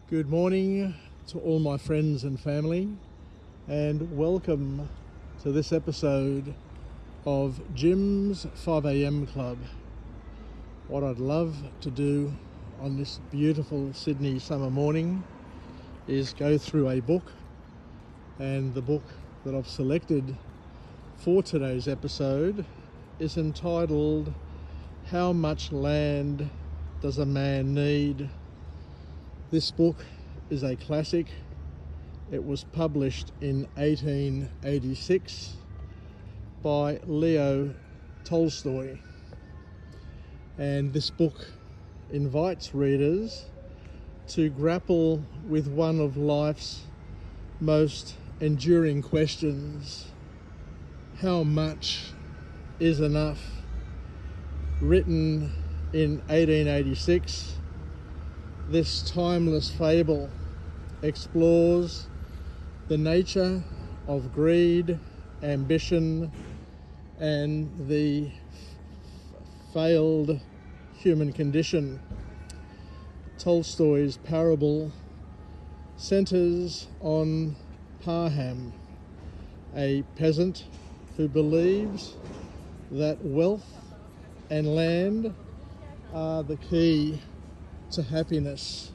Good morning to all my friends and family, and welcome to this episode of Jim's 5am Club. What I'd love to do on this beautiful Sydney summer morning is go through a book, and the book that I've selected for today's episode is entitled How Much Land Does a Man Need? This book is a classic. It was published in 1886 by Leo Tolstoy. And this book invites readers to grapple with one of life's most enduring questions. How much is enough? Written in 1886, this timeless fable explores the nature of greed, ambition, and the failed human condition. Tolstoy's parable centers on Parham, a peasant who believes that wealth and land are the key to happiness.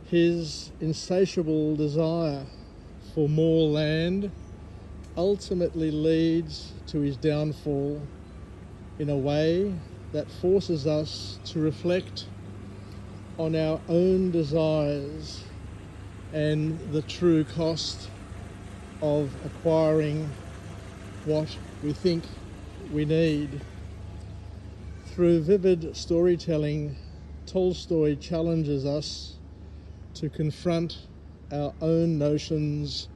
His insatiable desire for more land ultimately leads to his downfall in a way that forces us to reflect on our own desires and the true cost of acquiring what we think we need. Through vivid storytelling, Tolstoy challenges us to confront our own notions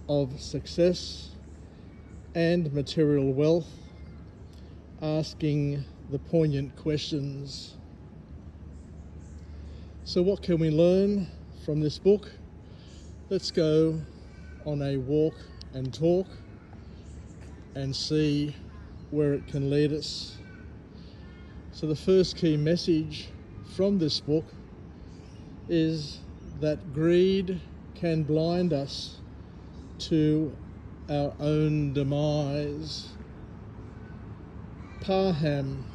of success and material wealth, asking the poignant questions. So what can we learn from this book? Let's go on a walk and talk and see where it can lead us. So the first key message from this book is that greed can blind us to our own demise. Parham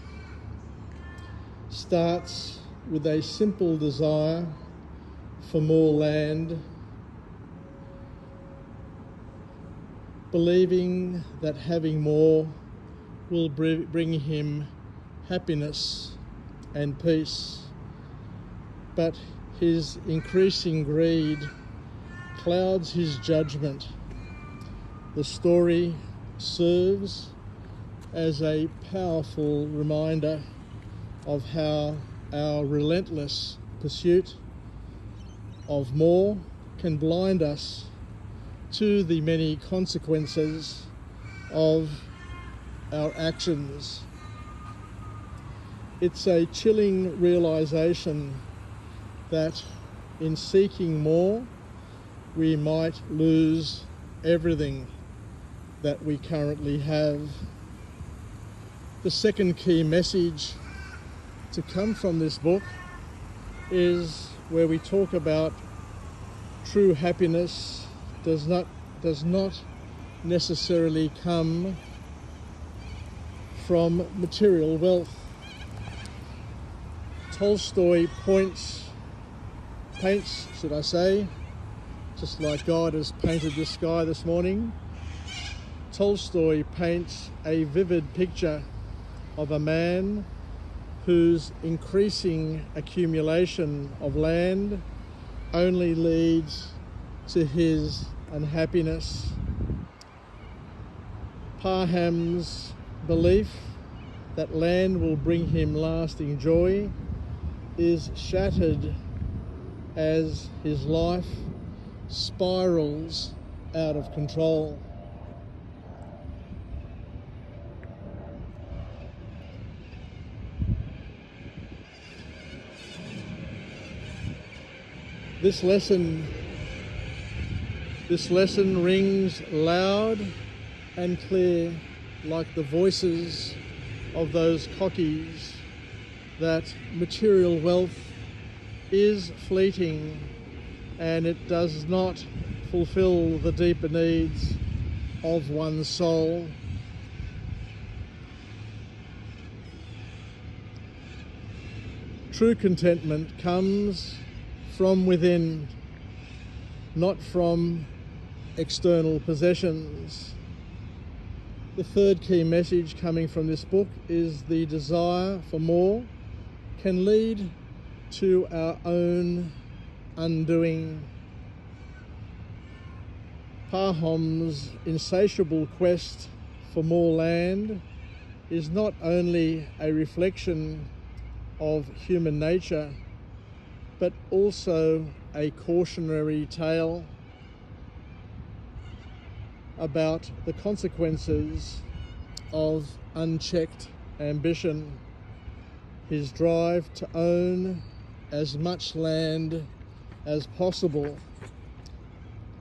starts with a simple desire for more land, believing that having more will bring him happiness and peace. But his increasing greed clouds his judgment. The story serves as a powerful reminder of how our relentless pursuit of more can blind us to the many consequences of our actions. It's a chilling realization that in seeking more, we might lose everything that we currently have. The second key message to come from this book is where we talk about true happiness does not necessarily come from material wealth. Tolstoy paints, just like God has painted the sky this morning, Tolstoy paints a vivid picture of a man whose increasing accumulation of land only leads to his unhappiness. Parham's belief that land will bring him lasting joy is shattered as his life spirals out of control. This lesson rings loud and clear like the voices of those cockies that material wealth is fleeting and it does not fulfill the deeper needs of one's soul. True contentment comes from within, not from external possessions. The third key message coming from this book is the desire for more can lead to our own undoing. Pahom's insatiable quest for more land is not only a reflection of human nature, but also a cautionary tale about the consequences of unchecked ambition. His drive to own as much land as possible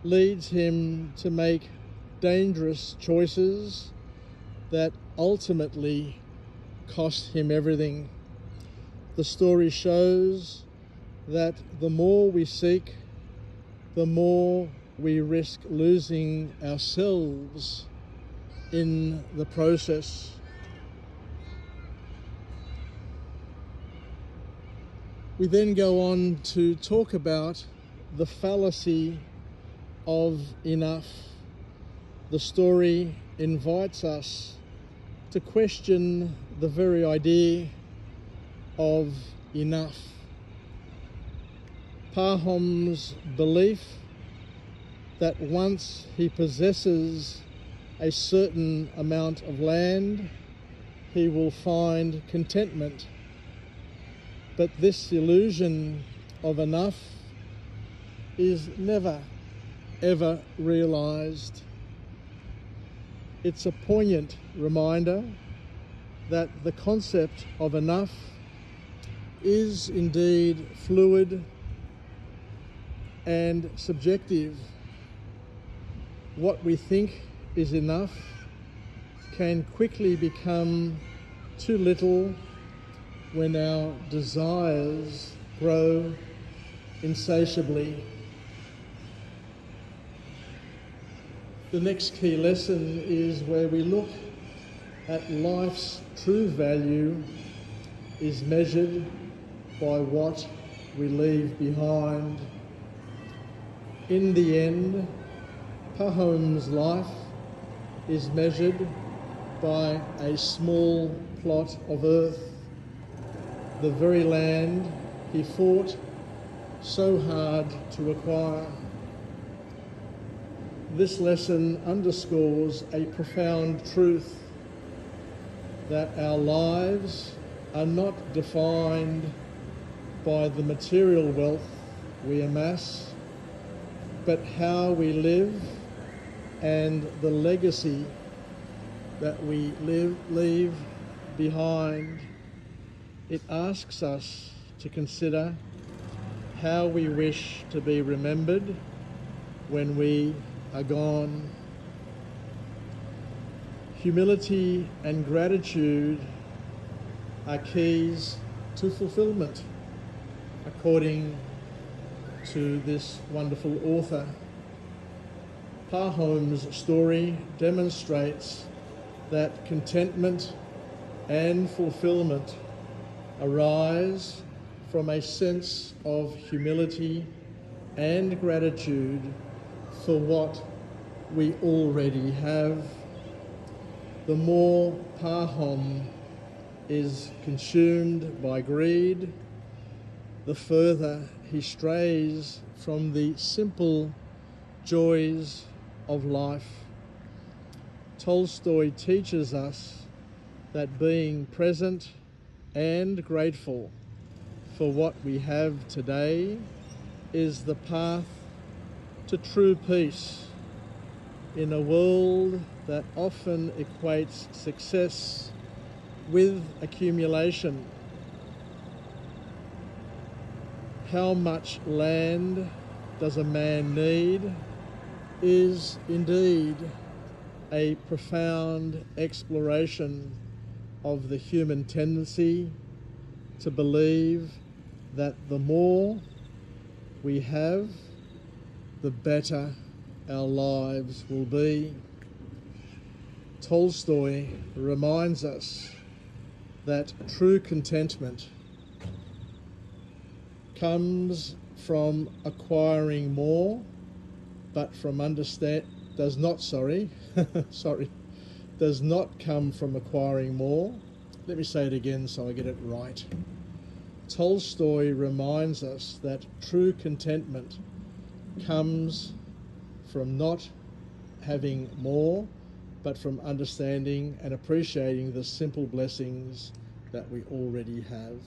leads him to make dangerous choices that ultimately cost him everything. The story shows that the more we seek, the more we risk losing ourselves in the process. We then go on to talk about the fallacy of enough. The story invites us to question the very idea of enough. Pahom's belief that once he possesses a certain amount of land, he will find contentment. But this illusion of enough is never, ever realized. It's a poignant reminder that the concept of enough is indeed fluid and subjective. What we think is enough can quickly become too little when our desires grow insatiably. The next key lesson is where we look at life's true value is measured by what we leave behind. In the end, Pahom's life is measured by a small plot of earth, the very land he fought so hard to acquire. This lesson underscores a profound truth that our lives are not defined by the material wealth we amass, but how we live and the legacy that we leave behind. It asks us to consider how we wish to be remembered when we are gone. Humility and gratitude are keys to fulfillment, according to this wonderful author. Pahom's story demonstrates that contentment and fulfillment arise from a sense of humility and gratitude for what we already have. The more Pahom is consumed by greed, the further he strays from the simple joys of life. Tolstoy teaches us that being present and grateful for what we have today is the path to true peace in a world that often equates success with accumulation. How much land does a man need is indeed a profound exploration of the human tendency to believe that the more we have, the better our lives will be. Tolstoy reminds us that true contentment comes from acquiring more, but does not come from acquiring more. Let me say it again so I get it right. Tolstoy reminds us that true contentment comes from not having more, but from understanding and appreciating the simple blessings that we already have.